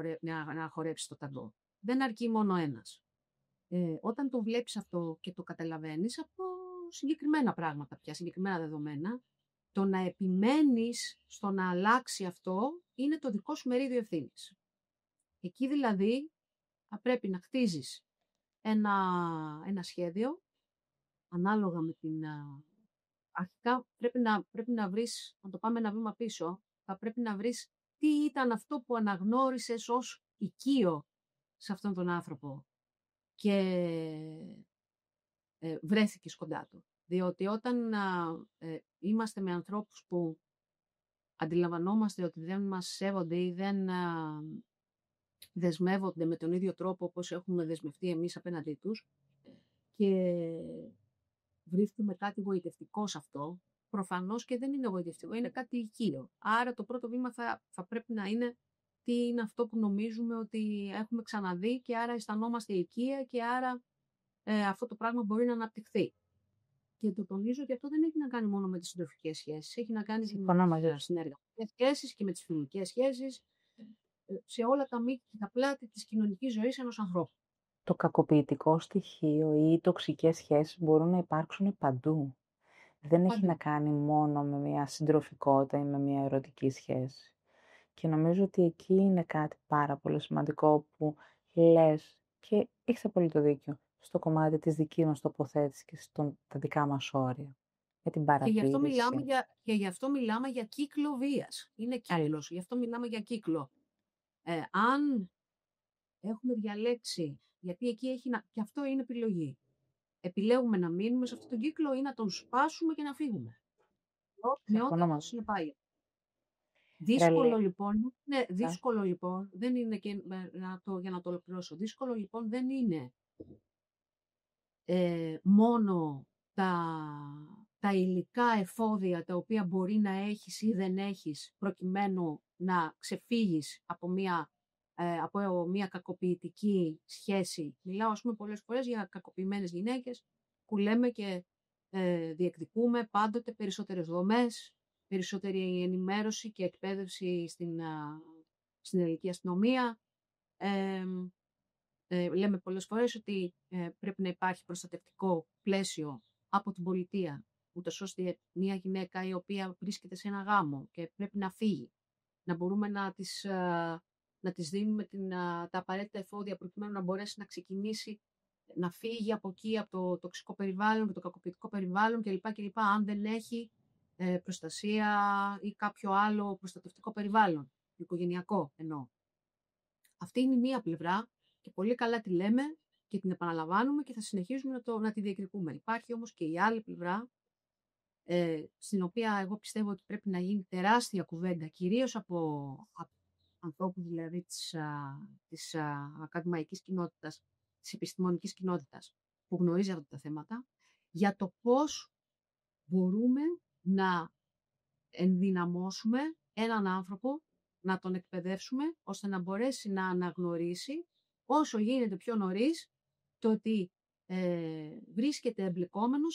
να χορέψει το ταγκό. Δεν αρκεί μόνο ένας. Όταν το βλέπεις αυτό και το καταλαβαίνεις από συγκεκριμένα πράγματα πια, συγκεκριμένα δεδομένα, το να επιμένεις στο να αλλάξει αυτό είναι το δικό σου μερίδιο ευθύνης. Εκεί δηλαδή θα πρέπει να χτίζεις ένα σχέδιο ανάλογα με την... Αρχικά πρέπει να βρεις, να το πάμε ένα βήμα πίσω, θα πρέπει να βρεις τι ήταν αυτό που αναγνώρισες ως οικείο σε αυτόν τον άνθρωπο και βρέθηκες κοντά του. Διότι όταν είμαστε με ανθρώπους που αντιλαμβανόμαστε ότι δεν μας σέβονται ή δεν δεσμεύονται με τον ίδιο τρόπο όπως έχουμε δεσμευτεί εμείς απέναντί τους και βρίσκουμε κάτι γοητευτικό σε αυτό, προφανώς και δεν είναι γοητευτικό, είναι κάτι οικείο. Άρα το πρώτο βήμα θα πρέπει να είναι τι είναι αυτό που νομίζουμε ότι έχουμε ξαναδεί και άρα αισθανόμαστε οικεία και άρα αυτό το πράγμα μπορεί να αναπτυχθεί. Και το τονίζω ότι αυτό δεν έχει να κάνει μόνο με τις συντροφικές σχέσεις, έχει να κάνει με τις συνεργατικές σχέσεις και με τις φιλικές σχέσεις, σε όλα τα μήκη και τα πλάτη της κοινωνικής ζωής ενός ανθρώπου. Το κακοποιητικό στοιχείο ή οι τοξικές σχέσεις μπορούν να υπάρξουν παντού. Δεν έχει να κάνει μόνο με μια συντροφικότητα ή με μια ερωτική σχέση. Και νομίζω ότι εκεί είναι κάτι πάρα πολύ σημαντικό που λες και έχεις απόλυτο δίκιο στο κομμάτι της δικής μας τοποθέτησης και τα δικά μας όρια. Για την παρατήρηση. Και γι' αυτό μιλάμε για κύκλο βίας. Είναι κύκλος, γι' αυτό μιλάμε για κύκλο. Αν έχουμε διαλέξει, γιατί εκεί και αυτό είναι επιλογή. Επιλέγουμε να μείνουμε σε αυτόν τον κύκλο ή να τον σπάσουμε και να φύγουμε. Με ό,τι αυτό συνεπάγεται. Δύσκολο λοιπόν, δεν είναι και για να το ολοκληρώσω. Δύσκολο λοιπόν δεν είναι μόνο τα υλικά εφόδια τα οποία μπορεί να έχεις ή δεν έχεις προκειμένου να ξεφύγεις από μια κακοποιητική σχέση. Μιλάω, ας πούμε, πολλές φορές για κακοποιημένες γυναίκες που λέμε και διεκδικούμε πάντοτε περισσότερες δομές, περισσότερη ενημέρωση και εκπαίδευση στην ελληνική αστυνομία. Λέμε πολλές φορές ότι πρέπει να υπάρχει προστατευτικό πλαίσιο από την πολιτεία, ούτως ώστε μια γυναίκα η οποία βρίσκεται σε ένα γάμο και πρέπει να φύγει, να μπορούμε να της δίνουμε τα απαραίτητα εφόδια προκειμένου να μπορέσει να ξεκινήσει να φύγει από εκεί, από το τοξικό περιβάλλον και το κακοποιητικό περιβάλλον κλπ. Αν δεν έχει προστασία ή κάποιο άλλο προστατευτικό περιβάλλον, οικογενειακό εννοώ. Αυτή είναι η μία πλευρά και πολύ καλά τη λέμε και την επαναλαμβάνουμε και θα συνεχίσουμε να τη διεκδικούμε. Υπάρχει όμως και η άλλη πλευρά, στην οποία εγώ πιστεύω ότι πρέπει να γίνει τεράστια κουβέντα, κυρίως από ανθρώπους δηλαδή της ακαδημαϊκής κοινότητας, της επιστημονικής κοινότητας που γνωρίζει αυτά τα θέματα, για το πώς μπορούμε να ενδυναμώσουμε έναν άνθρωπο, να τον εκπαιδεύσουμε, ώστε να μπορέσει να αναγνωρίσει όσο γίνεται πιο νωρίς το ότι βρίσκεται εμπλεκόμενος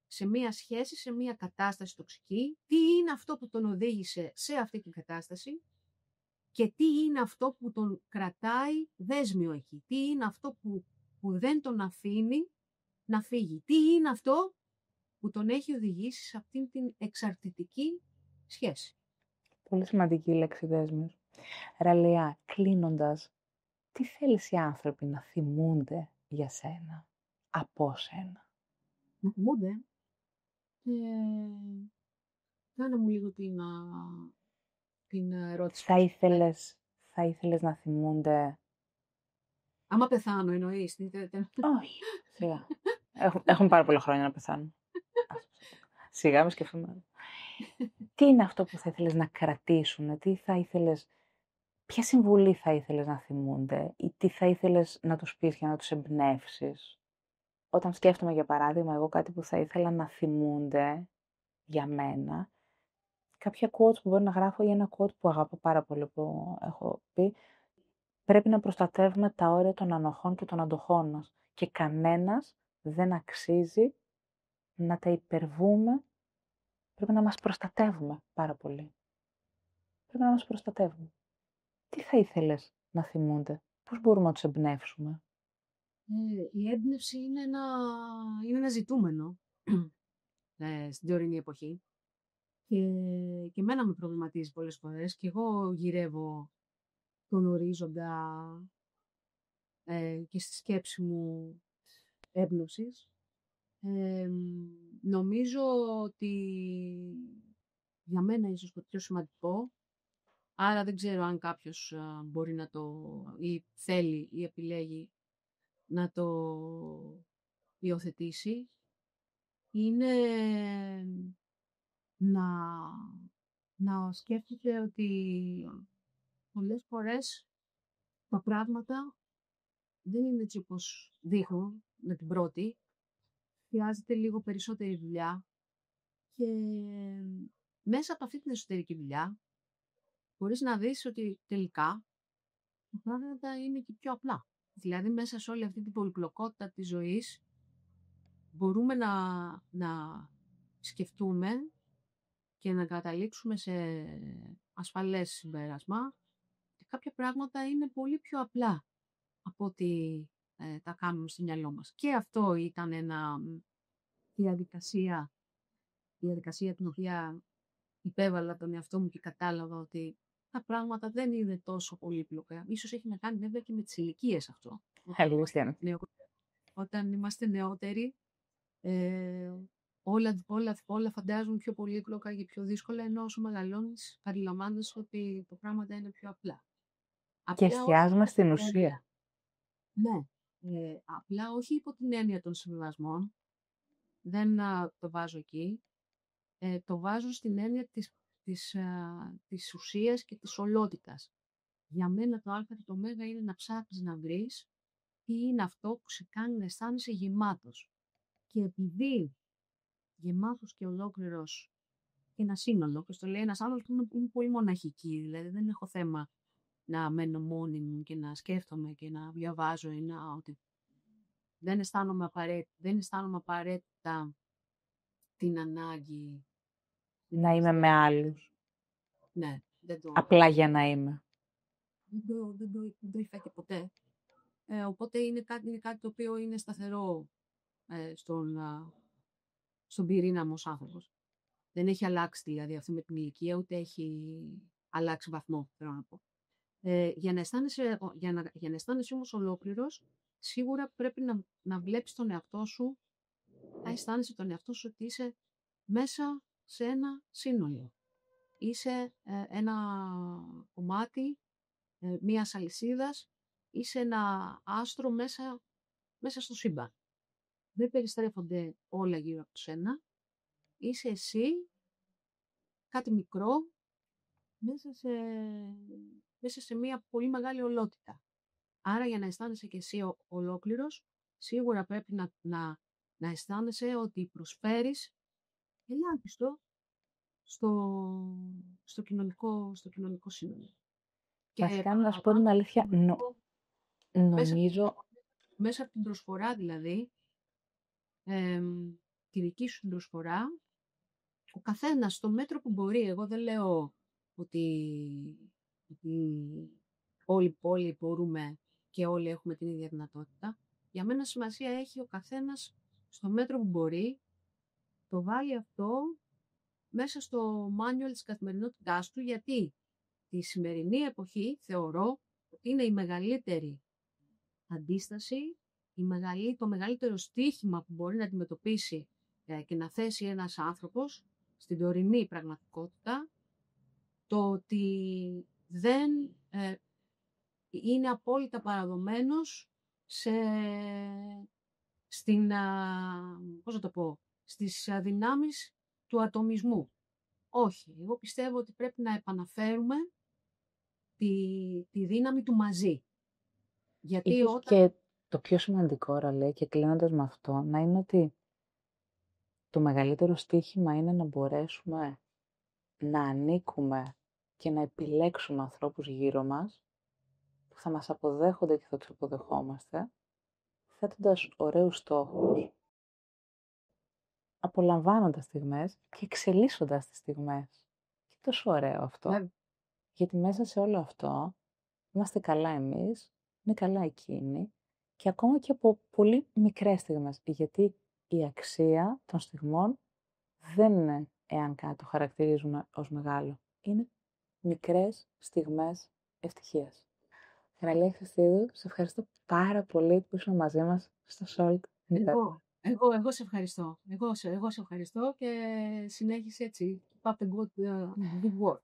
σε μία σχέση, σε μία κατάσταση τοξική, τι είναι αυτό που τον οδήγησε σε αυτή την κατάσταση και τι είναι αυτό που τον κρατάει δέσμιο εκεί, τι είναι αυτό που δεν τον αφήνει να φύγει, τι είναι αυτό που τον έχει οδηγήσει σε αυτήν την εξαρτητική σχέση. Πολύ σημαντική η λέξη δέσμιος. Ραλία, κλείνοντας, τι θέλεις οι άνθρωποι να θυμούνται για σένα, από σένα? Να θυμούνται. Κάνε μου λίγο την ερώτηση. Θα ήθελες να θυμούνται... Άμα πεθάνω εννοείς. Όχι, σιγά. Έχουν πάρα πολλά χρόνια να πεθάνουν. Σιγά με σκεφτούμε. Τι είναι αυτό που θα ήθελες να κρατήσουν, ποια συμβουλή θα ήθελες να θυμούνται ή τι θα ήθελες να τους πεις για να τους εμπνεύσεις? Όταν σκέφτομαι, για παράδειγμα, εγώ κάτι που θα ήθελα να θυμούνται για μένα, κάποια quotes που μπορεί να γράφω ή ένα quote που αγαπώ πάρα πολύ που έχω πει, πρέπει να προστατεύουμε τα όρια των ανοχών και των αντοχών μας και κανένας δεν αξίζει να τα υπερβούμε. Πρέπει να μας προστατεύουμε πάρα πολύ. Πρέπει να μας προστατεύουμε. Τι θα ήθελες να θυμούνται? Πώς μπορούμε να τους εμπνεύσουμε? Η έμπνευση είναι ένα ζητούμενο στην τωρινή εποχή και εμένα με προβληματίζει πολλές φορές και εγώ γυρεύω τον ορίζοντα και στη σκέψη μου έμπνευσης. Νομίζω ότι για μένα ίσως το πιο σημαντικό, άρα δεν ξέρω αν κάποιος μπορεί να το ή θέλει ή επιλέγει να το υιοθετήσει, είναι να σκέφτεται ότι πολλές φορές τα πράγματα δεν είναι έτσι όπως δείχνουν με την πρώτη. Χρειάζεται λίγο περισσότερη δουλειά και μέσα από αυτή την εσωτερική δουλειά μπορείς να δεις ότι τελικά τα πράγματα είναι και πιο απλά. Δηλαδή μέσα σε όλη αυτή την πολυπλοκότητα της ζωής μπορούμε να σκεφτούμε και να καταλήξουμε σε ασφαλές συμπέρασμα και κάποια πράγματα είναι πολύ πιο απλά από ό,τι τα κάνουμε στο μυαλό μας. Και αυτό ήταν διαδικασία την οποία υπέβαλα τον εαυτό μου και κατάλαβα ότι τα πράγματα δεν είναι τόσο πολύπλοκα. Ίσως έχει να κάνει βέβαια και με τις ηλικίες αυτό. Όταν είμαστε νεότεροι, όλα φαντάζουν πιο πολύπλοκα και πιο δύσκολα, ενώ όσο μεγαλώνεις αντιλαμβάνεσαι ότι τα πράγματα είναι πιο απλά. Και εστιάζουμε στην ουσία. Ναι. Απλά όχι υπό την έννοια των συμβιβασμών, δεν το βάζω εκεί, το βάζω στην έννοια της ουσίας και της ολότητας. Για μένα το α και το ω είναι να ψάχνεις να βρεις τι είναι αυτό που σε κάνει να αισθάνεσαι γεμάτος. Και επειδή γεμάτος και ολόκληρος και ένα σύνολο και στο λέει ένας άλλος που είμαι πολύ μοναχική, δηλαδή δεν έχω θέμα να μένω μόνη μου και να σκέφτομαι και να διαβάζω ή να ότι δεν αισθάνομαι απαραίτητα την ανάγκη. Να είμαι με άλλους. Ναι, δεν το... Απλά για να είμαι. Δεν το είχα και ποτέ. Οπότε είναι κάτι το οποίο είναι σταθερό στον πυρήνα μου ως άνθρωπος. Δεν έχει αλλάξει δηλαδή αυτό με την ηλικία, ούτε έχει αλλάξει βαθμό, θέλω να πω. Για να αισθάνεσαι όμως ολόκληρος, σίγουρα πρέπει να βλέπεις τον εαυτό σου, να αισθάνεσαι τον εαυτό σου ότι είσαι μέσα σε ένα σύνολο. Είσαι ένα κομμάτι μιας αλυσίδας, είσαι ένα άστρο μέσα στο σύμπαν. Δεν περιστρέφονται όλα γύρω από σένα. Είσαι εσύ, κάτι μικρό, μέσα σε μια πολύ μεγάλη ολότητα. Άρα για να αισθάνεσαι και εσύ ολόκληρος, σίγουρα πρέπει να αισθάνεσαι ότι προσφέρεις ελάχιστο στο κοινωνικό σύνολο. Βασικά, να σου πω την αλήθεια, νομίζω... Μέσα από την προσφορά δηλαδή, τη δική σου την προσφορά, ο καθένας στο μέτρο που μπορεί. Εγώ δεν λέω ότι όλοι οι πόλοι μπορούμε και όλοι έχουμε την ίδια δυνατότητα. Για μένα σημασία έχει ο καθένας στο μέτρο που μπορεί, το βάλει αυτό μέσα στο manual της καθημερινότητάς του, γιατί τη σημερινή εποχή θεωρώ ότι είναι η μεγαλύτερη αντίσταση, το μεγαλύτερο στίχημα που μπορεί να αντιμετωπίσει και να θέσει ένας άνθρωπος στην τωρινή πραγματικότητα, το ότι δεν είναι απόλυτα παραδομένος στις δυνάμεις του ατομισμού. Όχι, εγώ πιστεύω ότι πρέπει να επαναφέρουμε τη δύναμη του μαζί. Γιατί Και το πιο σημαντικό, Ραλέ, και κλείνοντας με αυτό, να είναι ότι το μεγαλύτερο στοίχημα είναι να μπορέσουμε να ανήκουμε και να επιλέξουμε ανθρώπους γύρω μας που θα μας αποδέχονται και θα τους αποδεχόμαστε, θέτοντας ωραίους στόχους, απολαμβάνοντας στιγμές και εξελίσσοντας τις στιγμές. Και τόσο ωραίο αυτό. Γιατί μέσα σε όλο αυτό είμαστε καλά εμείς, είναι καλά εκείνοι και ακόμα και από πολύ μικρές στιγμές. Γιατί η αξία των στιγμών δεν είναι εάν κάτι το χαρακτηρίζουμε ως μεγάλο. Είναι μικρές στιγμές ευτυχίας. Ραλέ Χριστίδου, σε ευχαριστώ πάρα πολύ που ήσουν μαζί μας στο Salt. Εγώ σε ευχαριστώ. Εγώ σε ευχαριστώ και συνέχισε έτσι. Keep up the good work.